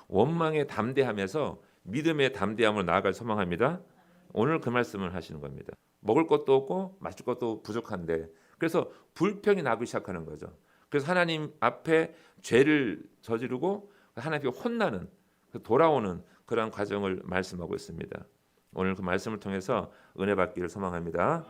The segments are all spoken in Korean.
원망의 담대함에서 믿음의 담대함으로 나아갈 소망합니다. 오늘 그 말씀을 하시는 겁니다. 먹을 것도 없고 마실 것도 부족한데 그래서 불평이 나기 시작하는 거죠. 그래서 하나님 앞에 죄를 저지르고 하나님께 혼나는 돌아오는 그러한 과정을 말씀하고 있습니다. 오늘 그 말씀을 통해서 은혜 받기를 소망합니다.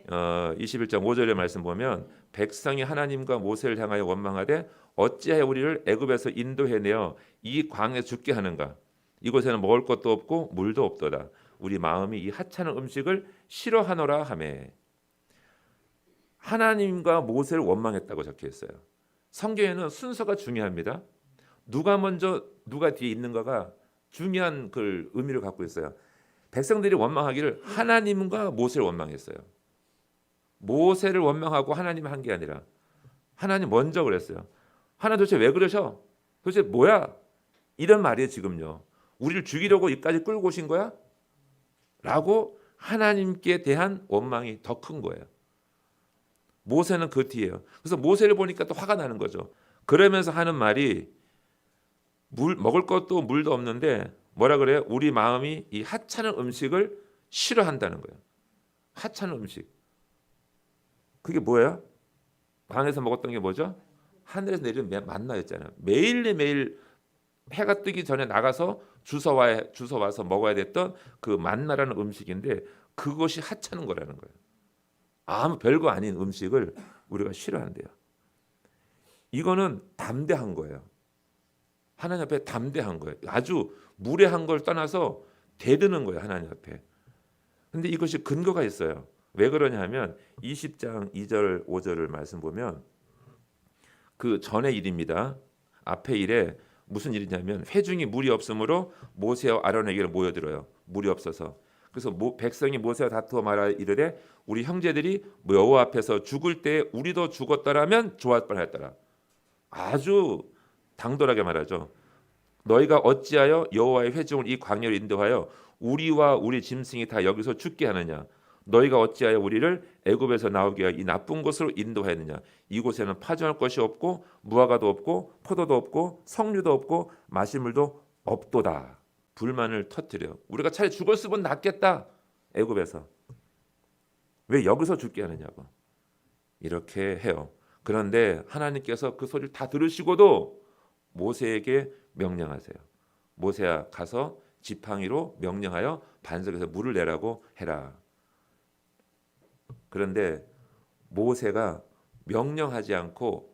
21장 5절의 말씀 보면 백성이 하나님과 모세를 향하여 원망하되 어찌하여 우리를 애굽에서 인도해내어 이 광야에 죽게 하는가. 이곳에는 먹을 것도 없고 물도 없도다. 우리 마음이 이 하찮은 음식을 싫어하노라 하매. 하나님과 모세를 원망했다고 적혀 있어요. 성경에는 순서가 중요합니다. 누가 먼저 누가 뒤에 있는가가 중요한 그 의미를 갖고 있어요. 백성들이 원망하기를 하나님과 모세를 원망했어요. 모세를 원망하고 하나님 한 게 아니라 하나님 먼저 그랬어요. 하나님 도대체 왜 그러셔? 도대체 뭐야? 이런 말이에요 지금요. 우리를 죽이려고 여기까지 끌고 오신 거야? 라고 하나님께 대한 원망이 더 큰 거예요. 모세는 그 뒤에요. 그래서 모세를 보니까 또 화가 나는 거죠. 그러면서 하는 말이 먹을 것도 물도 없는데 뭐라 그래요? 우리 마음이 이 하찮은 음식을 싫어한다는 거예요. 하찮은 음식. 그게 뭐예요? 광야에서 먹었던 게 뭐죠? 하늘에서 내리는 만나였잖아요. 매일매일 해가 뜨기 전에 나가서 주워 와서 먹어야 됐던 그 만나라는 음식인데 그것이 하찮은 거라는 거예요. 아무 별거 아닌 음식을 우리가 싫어한대요. 이거는 담대한 거예요. 하나님 앞에 담대한 거예요. 아주 무례한 걸 떠나서 대드는 거예요. 하나님 앞에. 근데 이것이 근거가 있어요. 왜 그러냐 하면 20장 2절 5절을 말씀 보면 그 전의 일입니다. 앞에 일에 무슨 일이냐면 회중이 물이 없으므로 모세와 아론에게로 모여들어요. 물이 없어서. 그래서 백성이 모세와 다투어 말하 이르되 우리 형제들이 여호와 앞에서 죽을 때 우리도 죽었더라면 좋았 뻔했더라. 아주 당돌하게 말하죠. 너희가 어찌하여 여호와의 회중을 이 광야로 인도하여 우리와 우리 짐승이 다 여기서 죽게 하느냐. 너희가 어찌하여 우리를 애굽에서 나오게 하여 이 나쁜 곳으로 인도하였느냐. 이곳에는 파종할 것이 없고 무화과도 없고 포도도 없고 석류도 없고 마실 물도 없도다. 불만을 터뜨려. 우리가 차라리 죽었으면 낫겠다. 애굽에서. 왜 여기서 죽게 하느냐고. 이렇게 해요. 그런데 하나님께서 그 소리를 다 들으시고도 모세에게 명령하세요. 모세야 가서 지팡이로 명령하여 반석에서 물을 내라고 해라. 그런데 모세가 명령하지 않고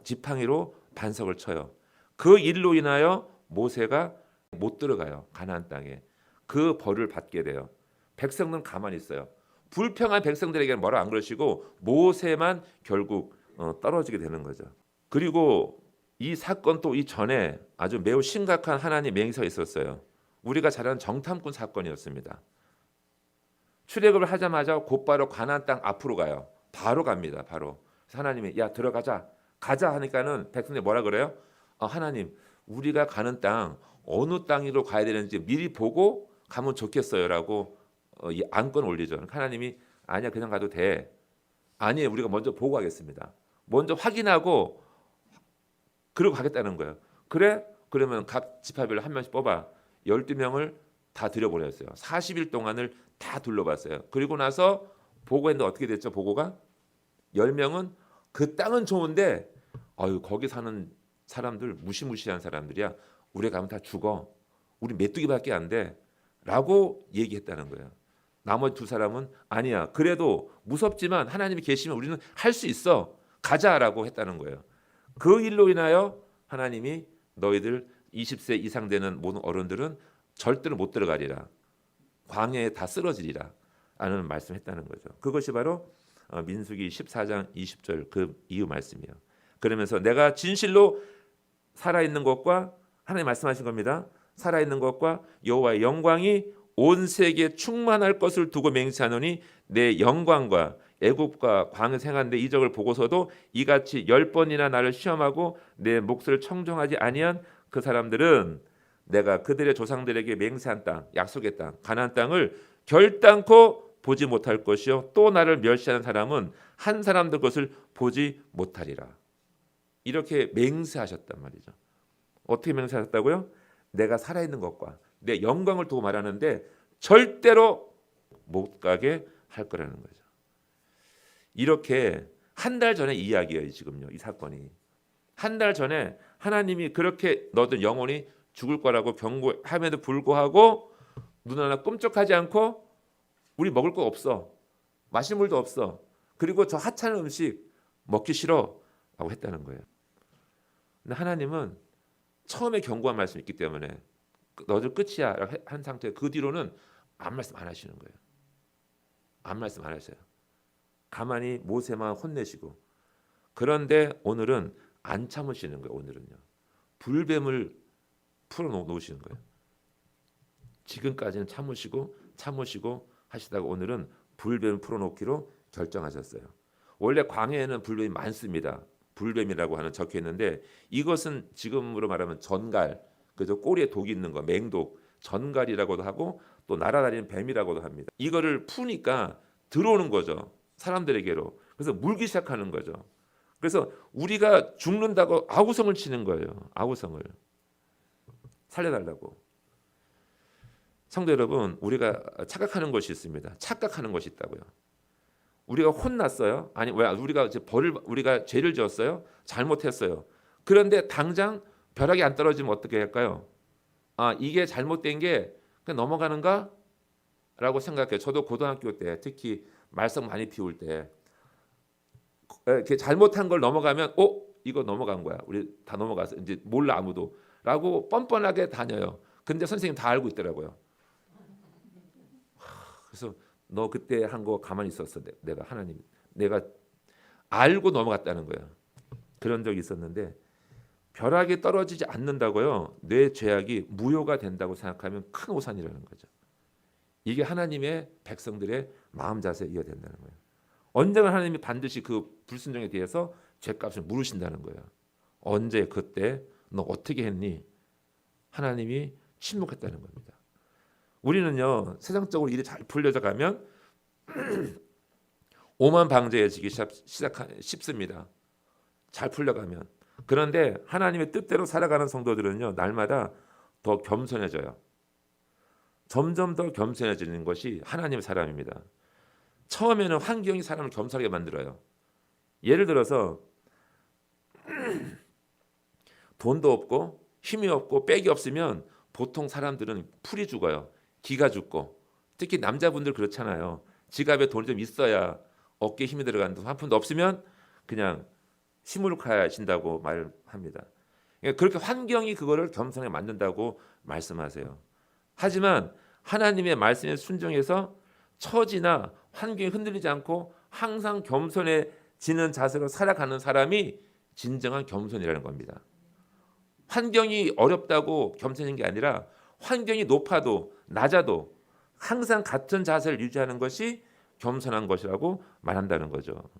지팡이로 반석을 쳐요. 그 일로 인하여 모세가 못 들어가요. 가나안 땅에. 그 벌을 받게 돼요. 백성들은 가만히 있어요. 불평한 백성들에게는 뭐라 안 그러시고 모세만 결국 떨어지게 되는 거죠. 그리고 이 사건 또 이전에 아주 매우 심각한 하나님의 맹세가 있었어요. 우리가 잘 아는 정탐꾼 사건이었습니다. 출애굽을 하자마자 곧바로 가나안 땅 앞으로 가요. 바로 갑니다. 바로. 하나님이 야 들어가자. 가자 하니까는 백성들이 뭐라 그래요? 하나님 우리가 가는 땅 어느 땅으로 가야 되는지 미리 보고 가면 좋겠어요라고 이 안건 올리죠. 하나님이 아니야 그냥 가도 돼. 아니에요 우리가 먼저 보고 가겠습니다. 먼저 확인하고 그러고 가겠다는 거예요. 그래? 그러면 각 지파별로 한 명씩 뽑아 12명을 다 들여보냈어요. 40일 동안을 다 둘러봤어요. 그리고 나서 보고했는데 어떻게 됐죠? 보고가 10명은 그 땅은 좋은데 거기 사는 사람들 무시무시한 사람들이야. 우리 가면 다 죽어. 우리 메뚜기밖에 안 돼. 라고 얘기했다는 거예요. 나머지 두 사람은 아니야. 그래도 무섭지만 하나님이 계시면 우리는 할 수 있어. 가자라고 했다는 거예요. 그 일로 인하여 하나님이 너희들 20세 이상 되는 모든 어른들은 절대로 못 들어가리라. 광야에 다 쓰러지리라. 라는 말씀했다는 거죠. 그것이 바로 민수기 14장 20절 그 이유 말씀이에요. 그러면서 내가 진실로 살아있는 것과 하나님 말씀하신 겁니다. 살아있는 것과 여호와의 영광이 온 세계에 충만할 것을 두고 맹세하노니 내 영광과 애굽과 광야에서 행한 내 이적을 보고서도 이같이 10번이나 나를 시험하고 내 몫을 청정하지 아니한 그 사람들은 내가 그들의 조상들에게 맹세한 땅, 약속의 땅, 가나안 땅을 결단코 보지 못할 것이요 또 나를 멸시하는 사람은 한 사람도 그것을 보지 못하리라. 이렇게 맹세하셨단 말이죠. 어떻게 맹세하셨다고요? 내가 살아있는 것과 내 영광을 두고 말하는데 절대로 못 가게 할 거라는 거죠. 이렇게 한 달 전에 이야기예요. 지금요. 이 사건이. 한 달 전에 하나님이 그렇게 너들 영혼이 죽을 거라고 경고함에도 불구하고 눈 하나 끔찍하지 않고 우리 먹을 거 없어. 마실 물도 없어. 그리고 저 하찮은 음식 먹기 싫어 라고 했다는 거예요. 근데 하나님은 처음에 경고한 말씀이 있기 때문에 너들 끝이야 한 상태에 그 뒤로는 아무 말씀 안 하시는 거예요. 아무 말씀 안 하셔요. 가만히 모세만 혼내시고. 그런데 오늘은 안 참으시는 거예요. 오늘은요. 불뱀을 풀어놓으시는 거예요. 지금까지는 참으시고 하시다가 오늘은 불뱀을 풀어놓기로 결정하셨어요. 원래 광야에는 불뱀이 많습니다. 불뱀이라고 하는 적혀 있는데 이것은 지금으로 말하면 전갈, 그죠? 꼬리에 독이 있는 거, 맹독, 전갈이라고도 하고 또 날아다니는 뱀이라고도 합니다. 이거를 푸니까 들어오는 거죠. 사람들에게로. 그래서 물기 시작하는 거죠. 그래서 우리가 죽는다고 아우성을 치는 거예요. 아우성을. 살려달라고. 성도 여러분, 우리가 착각하는 것이 있습니다. 착각하는 것이 있다고요. 우리가 혼났어요. 아니 왜 우리가 죄를 지었어요. 잘못했어요. 그런데 당장 벼락이 안 떨어지면 어떻게 할까요? 아 이게 잘못된 게 그냥 넘어가는가? 라고 생각해요. 저도 고등학교 때 특히 말썽 많이 피울 때 이렇게 잘못한 걸 넘어가면 이거 넘어간 거야. 우리 다 넘어가서 이제 몰라 아무도. 라고 뻔뻔하게 다녀요. 근데 선생님 다 알고 있더라고요. 그래서 너 그때 한 거 가만히 있었어. 내가 알고 넘어갔다는 거야. 그런 적이 있었는데 벼락이 떨어지지 않는다고요. 내 죄악이 무효가 된다고 생각하면 큰 오산이라는 거죠. 이게 하나님의 백성들의 마음 자세에 이어야 된다는 거예요. 언젠가 하나님이 반드시 그 불순종에 대해서 죄값을 물으신다는 거예요. 언제 그때 너 어떻게 했니? 하나님이 침묵했다는 겁니다. 우리는요 세상적으로 일이 잘 풀려져 가면 오만 방자해지기 쉽습니다. 잘 풀려가면. 그런데 하나님의 뜻대로 살아가는 성도들은요 날마다 더 겸손해져요. 점점 더 겸손해지는 것이 하나님의 사람입니다. 처음에는 환경이 사람을 겸손하게 만들어요. 예를 들어서 돈도 없고 힘이 없고 빽이 없으면 보통 사람들은 풀이 죽어요. 기가 죽고 특히 남자분들 그렇잖아요. 지갑에 돈이 좀 있어야 어깨에 힘이 들어가는데 한 푼도 없으면 그냥 시무룩하신다고 말합니다. 그렇게 환경이 그거를 겸손하게 만든다고 말씀하세요. 하지만 하나님의 말씀에 순종해서 처지나 환경이 흔들리지 않고 항상 겸손해지는 자세로 살아가는 사람이 진정한 겸손이라는 겁니다. 환경이 어렵다고 겸손한 게 아니라 환경이 높아도 낮아도 항상 같은 자세를 유지하는 것이 겸손한 것이라고 말한다는 거죠.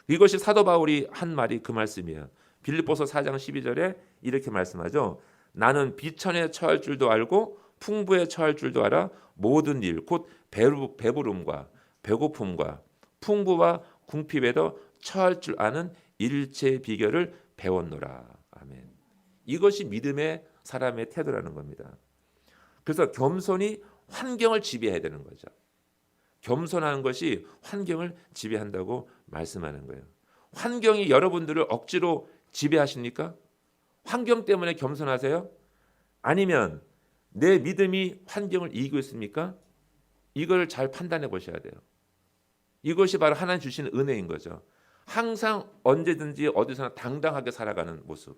이것이 사도 바울이 한 말이 그 말씀이에요. 빌립보서 4장 12절에 이렇게 말씀하죠. 나는 비천에 처할 줄도 알고 풍부에 처할 줄도 알아 모든 일 곧 배부름과 배고픔과 풍부와 궁핍에도 처할 줄 아는 일체의 비결을 배웠노라. 아멘. 이것이 믿음의 사람의 태도라는 겁니다. 그래서 겸손이 환경을 지배해야 되는 거죠. 겸손하는 것이 환경을 지배한다고 말씀하는 거예요. 환경이 여러분들을 억지로 지배하십니까? 환경 때문에 겸손하세요? 아니면 내 믿음이 환경을 이기고 있습니까? 이걸 잘 판단해 보셔야 돼요. 이것이 바로 하나님 주시는 은혜인 거죠. 항상 언제든지 어디서나 당당하게 살아가는 모습.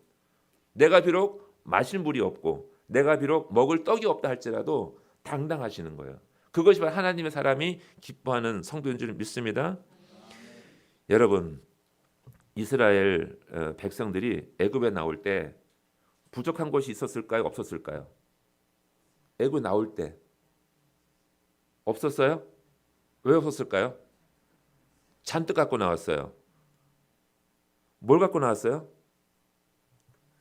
내가 비록 마실 물이 없고 내가 비록 먹을 떡이 없다 할지라도 당당하시는 거예요. 그것이 바로 하나님의 사람이 기뻐하는 성도인 줄 믿습니다. 여러분, 이스라엘 백성들이 애굽에 나올 때 부족한 것이 있었을까요? 없었을까요? 애굽 나올 때 없었어요? 왜 없었을까요? 잔뜩 갖고 나왔어요. 뭘 갖고 나왔어요?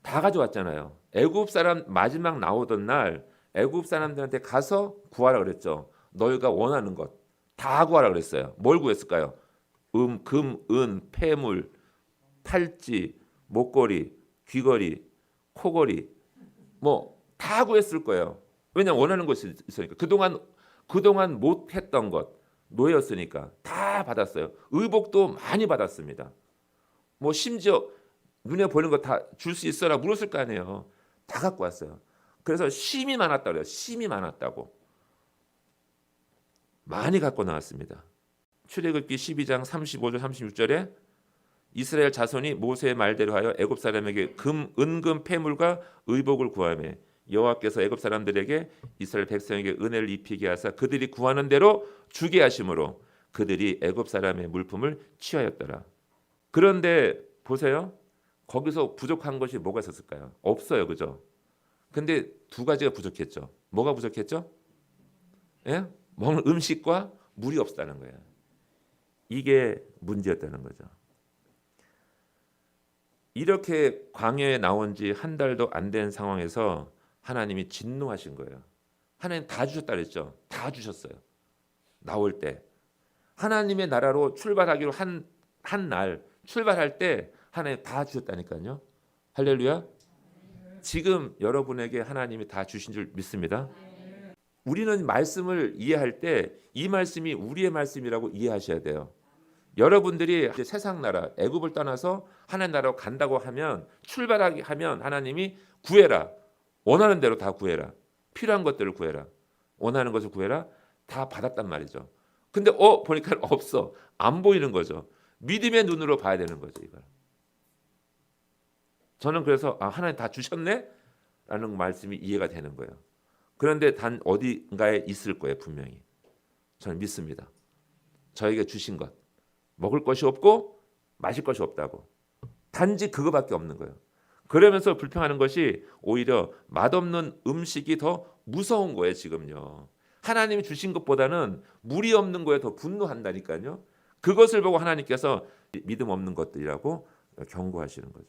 다 가져왔잖아요. 애굽 사람 마지막 나오던 날 애굽 사람들한테 가서 구하라 그랬죠. 너희가 원하는 것 다 구하라 그랬어요. 뭘 구했을까요? 금, 은, 폐물, 팔찌, 목걸이, 귀걸이, 코걸이, 뭐 다 구했을 거예요. 왜냐하면 원하는 것이 있으니까. 그동안 못했던 것, 노예였으니까 다 받았어요. 의복도 많이 받았습니다. 뭐 심지어 눈에 보이는 거 다 줄 수 있어라 물었을 거 아니에요. 다 갖고 왔어요. 그래서 심이 많았다고 그래요. 심이 많았다고. 많이 갖고 나왔습니다. 출애굽기 12장 35절 36절에 이스라엘 자손이 모세의 말대로 하여 애굽 사람에게 은금 폐물과 의복을 구하며 여호와께서 애굽 사람들에게 이스라엘 백성에게 은혜를 입히게 하사 그들이 구하는 대로 주게 하심으로 그들이 애굽 사람의 물품을 취하였더라. 그런데 보세요. 거기서 부족한 것이 뭐가 있었을까요? 없어요. 그죠? 근데 두 가지가 부족했죠. 뭐가 부족했죠? 예? 먹는 음식과 물이 없다는 거예요. 이게 문제였다는 거죠. 이렇게 광야에 나온 지 한 달도 안 된 상황에서 하나님이 진노하신 거예요. 하나님 다 주셨다 그랬죠. 다 주셨어요. 나올 때. 하나님의 나라로 출발하기로 한 날 출발할 때 하나님 다 주셨다니까요. 할렐루야. 지금 여러분에게 하나님이 다 주신 줄 믿습니다. 우리는 말씀을 이해할 때 이 말씀이 우리의 말씀이라고 이해하셔야 돼요. 여러분들이 이제 세상 나라 애굽을 떠나서 하나님 나라로 간다고 하면 출발하게 하면 하나님이 구해라. 원하는 대로 다 구해라. 필요한 것들을 구해라. 원하는 것을 구해라. 다 받았단 말이죠. 근데 보니까 없어. 안 보이는 거죠. 믿음의 눈으로 봐야 되는 거죠, 이걸. 저는 그래서 하나님 다 주셨네? 라는 말씀이 이해가 되는 거예요. 그런데 단 어딘가에 있을 거예요, 분명히. 저는 믿습니다. 저에게 주신 것. 먹을 것이 없고 마실 것이 없다고. 단지 그거밖에 없는 거예요. 그러면서 불평하는 것이 오히려 맛없는 음식이 더 무서운 거예요, 지금요. 하나님이 주신 것보다는 물이 없는 거에 더 분노한다니까요. 그것을 보고 하나님께서 믿음 없는 것들이라고 경고하시는 거죠.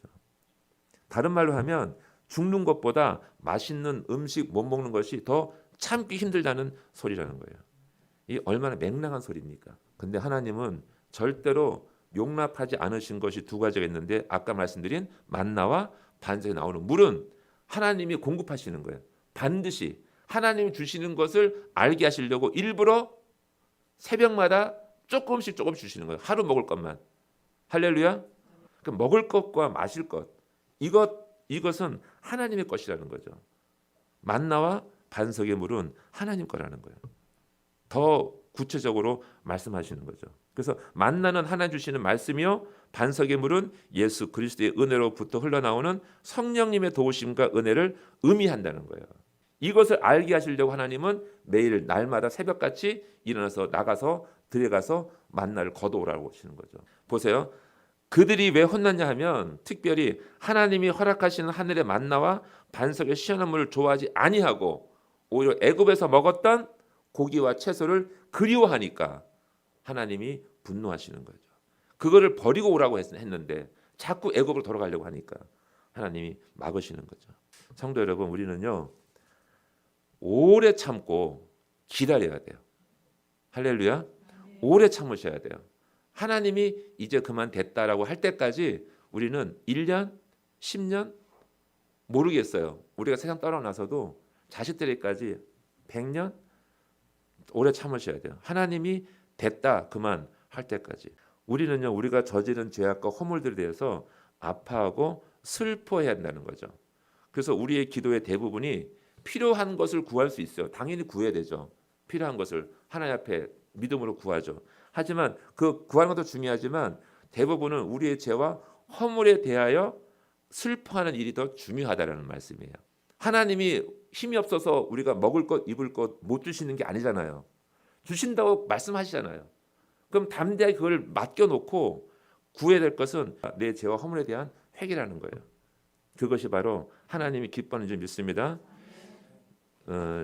다른 말로 하면 죽는 것보다 맛있는 음식 못 먹는 것이 더 참기 힘들다는 소리라는 거예요. 이 얼마나 맹랑한 소리입니까? 근데 하나님은 절대로 용납하지 않으신 것이 두 가지가 있는데 아까 말씀드린 만나와 반석에 나오는 물은 하나님이 공급하시는 거예요. 반드시 하나님이 주시는 것을 알게 하시려고 일부러 새벽마다 조금씩 주시는 거예요. 하루 먹을 것만. 할렐루야. 그러니까 먹을 것과 마실 것 이것은 하나님의 것이라는 거죠. 만나와 반석의 물은 하나님 거라는 거예요. 더 구체적으로 말씀하시는 거죠. 그래서 만나는 하나님 주시는 말씀이요, 반석의 물은 예수 그리스도의 은혜로부터 흘러나오는 성령님의 도우심과 은혜를 의미한다는 거예요. 이것을 알게 하시려고 하나님은 매일 날마다 새벽같이 일어나서 나가서 들어가서 만나를 거두오라고 하시는 거죠. 보세요. 그들이 왜 혼났냐 하면 특별히 하나님이 허락하시는 하늘의 만나와 반석의 시원한 물을 좋아하지 아니하고 오히려 애굽에서 먹었던 고기와 채소를 그리워하니까 하나님이 분노하시는 거죠. 그거를 버리고 오라고 했는데 자꾸 애굽으로 돌아가려고 하니까 하나님이 막으시는 거죠. 성도 여러분, 우리는요 오래 참고 기다려야 돼요. 할렐루야. 오래 참으셔야 돼요. 하나님이 이제 그만 됐다라고 할 때까지 우리는 1년, 10년 모르겠어요. 우리가 세상 떠나나서도 자식들에게까지 100년 오래 참으셔야 돼요. 하나님이 됐다 그만 할 때까지. 우리는요 우리가 저지른 죄악과 허물들에 대해서 아파하고 슬퍼해야 한다는 거죠. 그래서 우리의 기도의 대부분이 필요한 것을 구할 수 있어요. 당연히 구해야 되죠. 필요한 것을 하나님 앞에 믿음으로 구하죠. 하지만 그 구하는 것도 중요하지만 대부분은 우리의 죄와 허물에 대하여 슬퍼하는 일이 더 중요하다라는 말씀이에요. 하나님이 힘이 없어서 우리가 먹을 것, 입을 것 못 주시는 게 아니잖아요. 주신다고 말씀하시잖아요. 그럼 담대하게 그걸 맡겨놓고 구해야 될 것은 내 죄와 허물에 대한 회개라는 거예요. 그것이 바로 하나님이 기뻐하는 줄 믿습니다.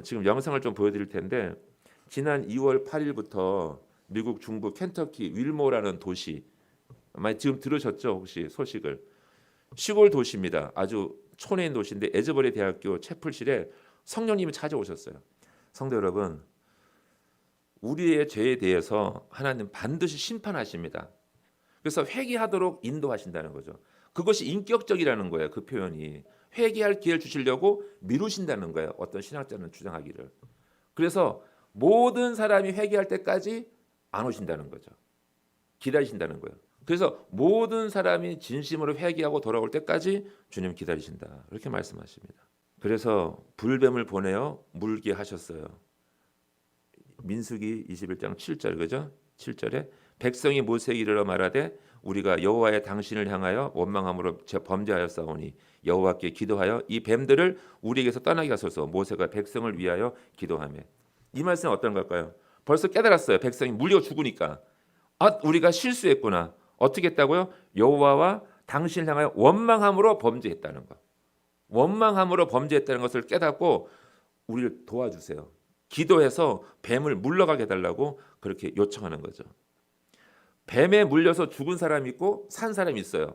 지금 영상을 좀 보여드릴 텐데 지난 2월 8일부터 미국 중부 켄터키 윌모라는 도시, 많이 지금 들으셨죠? 혹시 소식을? 시골 도시입니다. 아주 촌에 있는 도시인데 에즈버리 대학교 채플실에 성령님이 찾아오셨어요. 성도 여러분, 우리의 죄에 대해서 하나님 반드시 심판하십니다. 그래서 회개하도록 인도하신다는 거죠. 그것이 인격적이라는 거예요. 그 표현이 회개할 기회를 주시려고 미루신다는 거예요. 어떤 신학자는 주장하기를. 그래서 모든 사람이 회개할 때까지 안 오신다는 거죠. 기다리신다는 거예요. 그래서 모든 사람이 진심으로 회개하고 돌아올 때까지 주님 기다리신다. 이렇게 말씀하십니다. 그래서 불뱀을 보내어 물게 하셨어요. 민수기 21장 7절 그죠? 7절에 백성이 모세에게 이르러 말하되 우리가 여호와의 당신을 향하여 원망함으로 범죄하였사오니 여호와께 기도하여 이 뱀들을 우리에게서 떠나게 하소서. 모세가 백성을 위하여 기도하며. 이 말씀은 어떤 걸까요? 벌써 깨달았어요. 백성이 물려 죽으니까. 우리가 실수했구나. 어떻게 했다고요? 여호와와 당신을 향하여 원망함으로 범죄했다는 것. 원망함으로 범죄했다는 것을 깨닫고 우리를 도와주세요. 기도해서 뱀을 물러가게 해달라고 그렇게 요청하는 거죠. 뱀에 물려서 죽은 사람이 있고 산 사람이 있어요.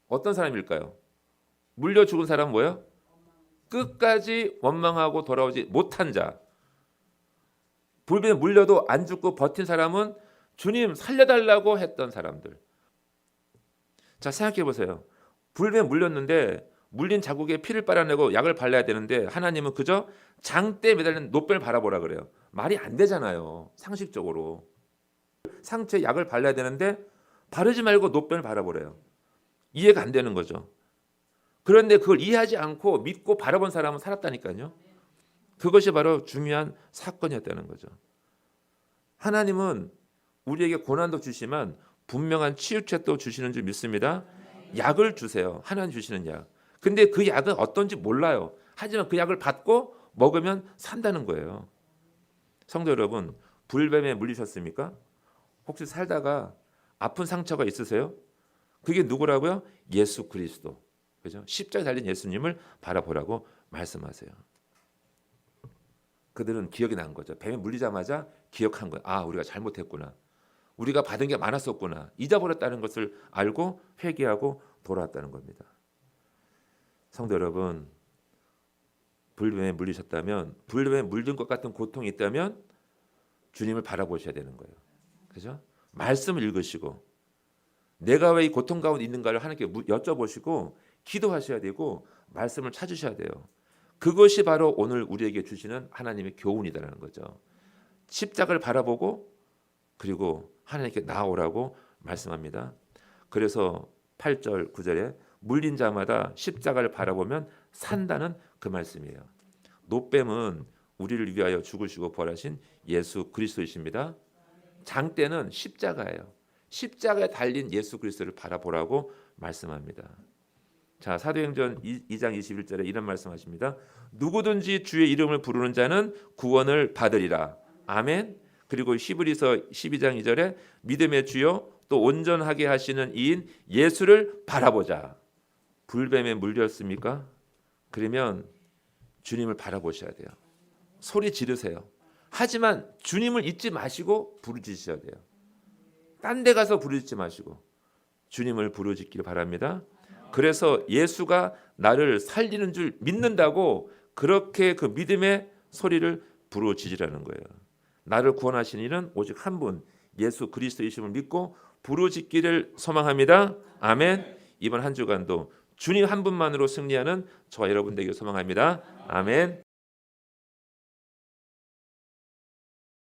어떤 사람일까요? 물려 죽은 사람은 뭐예요? 끝까지 원망하고 돌아오지 못한 자. 불뱀에 물려도 안 죽고 버틴 사람은 주님 살려달라고 했던 사람들. 자, 생각해 보세요. 불뱀에 물렸는데 물린 자국에 피를 빨아내고 약을 발라야 되는데 하나님은 그저 장대에 매달린 노뱀을 바라보라 그래요. 말이 안 되잖아요. 상식적으로. 상처에 약을 발라야 되는데 바르지 말고 노뱀을 바라보래요. 이해가 안 되는 거죠. 그런데 그걸 이해하지 않고 믿고 바라본 사람은 살았다니까요. 그것이 바로 중요한 사건이었다는 거죠. 하나님은 우리에게 고난도 주시지만 분명한 치유책도 주시는 줄 믿습니다. 약을 주세요. 하나님 주시는 약. 근데 그 약은 어떤지 몰라요. 하지만 그 약을 받고 먹으면 산다는 거예요. 성도 여러분, 불뱀에 물리셨습니까? 혹시 살다가 아픈 상처가 있으세요? 그게 누구라고요? 예수 그리스도. 그죠? 십자가에 달린 예수님을 바라보라고 말씀하세요. 그들은 기억이 난 거죠. 뱀에 물리자마자 기억한 거예요. 우리가 잘못했구나. 우리가 받은 게 많았었구나. 잊어버렸다는 것을 알고 회개하고 돌아왔다는 겁니다. 성도 여러분, 불뱀에 물리셨다면, 불뱀에 물린 것 같은 고통이 있다면 주님을 바라보셔야 되는 거예요. 그죠? 말씀을 읽으시고 내가 왜 이 고통 가운데 있는가를 하나님께 여쭤보시고 기도하셔야 되고 말씀을 찾으셔야 돼요. 그것이 바로 오늘 우리에게 주시는 하나님의 교훈이다라는 거죠. 십자가를 바라보고 그리고 하나님께 나아오라고 말씀합니다. 그래서 8절 9절에 물린 자마다 십자가를 바라보면 산다는 그 말씀이에요. 노뱀은 우리를 위하여 죽으시고 부활하신 예수 그리스도이십니다. 장대는 십자가예요. 십자가에 달린 예수 그리스도를 바라보라고 말씀합니다. 자, 사도행전 2장 21절에 이런 말씀하십니다. 누구든지 주의 이름을 부르는 자는 구원을 받으리라. 아멘. 그리고 히브리서 12장 2절에 믿음의 주요 또 온전하게 하시는 이인 예수를 바라보자. 불뱀에 물렸습니까? 그러면 주님을 바라보셔야 돼요. 소리 지르세요. 하지만 주님을 잊지 마시고 부르짖으셔야 돼요. 딴 데 가서 부르짖지 마시고 주님을 부르짖기를 바랍니다. 그래서 예수가 나를 살리는 줄 믿는다고 그렇게 그 믿음의 소리를 부르짖으라는 거예요. 나를 구원하신 이는 오직 한 분, 예수 그리스도이심을 믿고 부르짖기를 소망합니다. 아멘. 이번 한 주간도 주님 한 분만으로 승리하는 저와 여러분 되기를 소망합니다. 아멘.